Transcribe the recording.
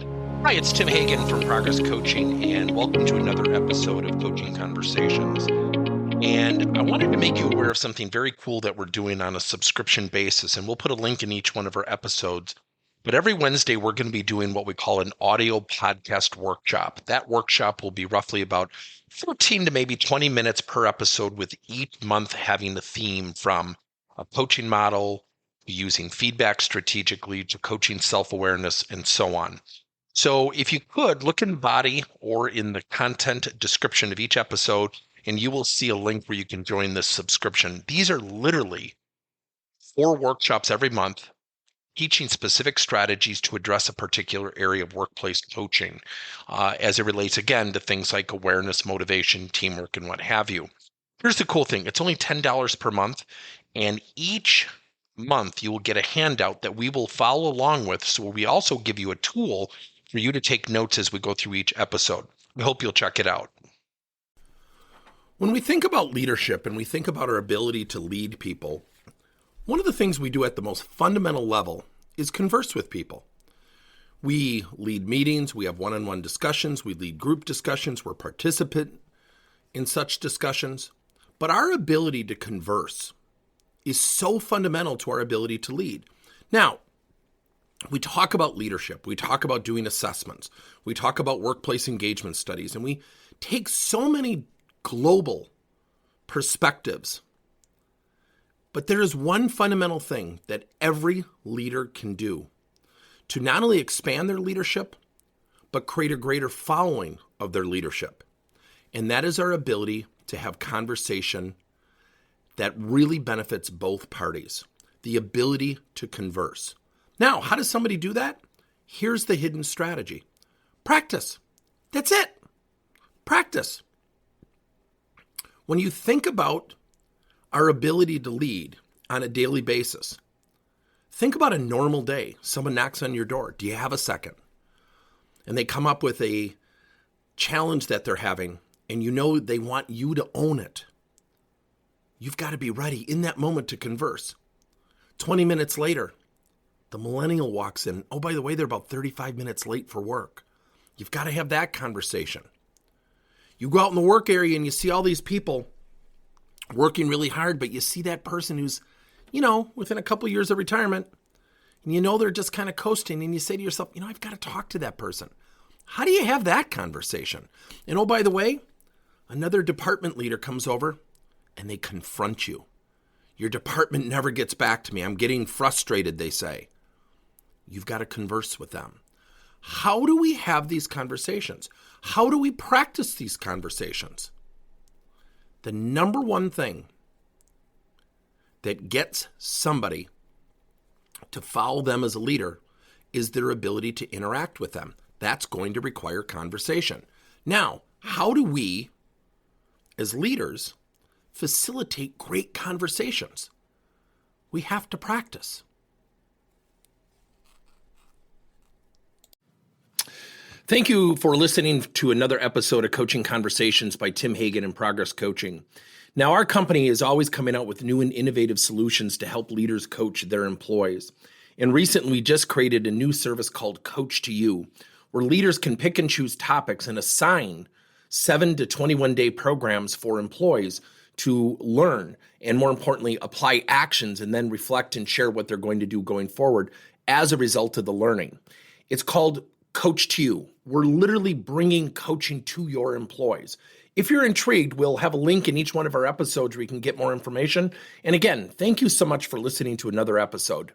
Hi, it's Tim Hagen from Progress Coaching, and welcome to another episode of Coaching Conversations. And I wanted to make you aware of something very cool that we're doing on a subscription basis, and we'll put a link in each one of our episodes. But every Wednesday, we're going to be doing what we call an audio podcast workshop. That workshop will be roughly about 14 to maybe 20 minutes per episode, with each month having a theme from a coaching model, using feedback strategically, to coaching self-awareness, and so on. So if you could, look in the body or in the content description of each episode, and you will see a link where you can join this subscription. These are literally 4 workshops every month, teaching specific strategies to address a particular area of workplace coaching, as it relates, again, to things like awareness, motivation, teamwork, and what have you. Here's the cool thing. It's only $10 per month, and each month you will get a handout that we will follow along with. So we also give you a tool for you to take notes as we go through each episode. We hope you'll check it out. When we think about leadership and we think about our ability to lead people, one of the things we do at the most fundamental level is converse with people. We lead meetings, we have one-on-one discussions, we lead group discussions, we're participant in such discussions. But our ability to converse is so fundamental to our ability to lead. Now, we talk about leadership, we talk about doing assessments, we talk about workplace engagement studies, and we take so many global perspectives. But there is one fundamental thing that every leader can do to not only expand their leadership, but create a greater following of their leadership. And that is our ability to have conversation that really benefits both parties, the ability to converse. Now, how does somebody do that? Here's the hidden strategy. Practice. That's it. Practice. When you think about our ability to lead on a daily basis, think about a normal day. Someone knocks on your door. Do you have a second? And they come up with a challenge that they're having, and you know they want you to own it. You've got to be ready in that moment to converse. 20 minutes later, the millennial walks in. Oh, by the way, they're about 35 minutes late for work. You've got to have that conversation. You go out in the work area and you see all these people working really hard, but you see that person who's, within a couple years of retirement, and they're just kind of coasting, and you say to yourself, I've got to talk to that person. How do you have that conversation? And oh, by the way, another department leader comes over and they confront you. Your department never gets back to me. I'm getting frustrated, they say. You've got to converse with them. How do we have these conversations? How do we practice these conversations? The number one thing that gets somebody to follow them as a leader is their ability to interact with them. That's going to require conversation. Now, how do we, as leaders, facilitate great conversations? We have to practice. Thank you for listening to another episode of Coaching Conversations by Tim Hagen and Progress Coaching. Now, our company is always coming out with new and innovative solutions to help leaders coach their employees. And recently, we just created a new service called Coach to You, where leaders can pick and choose topics and assign 7 to 21-day programs for employees to learn and, more importantly, apply actions and then reflect and share what they're going to do going forward as a result of the learning. It's called Coach to You. We're literally bringing coaching to your employees. If you're intrigued, we'll have a link in each one of our episodes where you can get more information. And again, thank you so much for listening to another episode.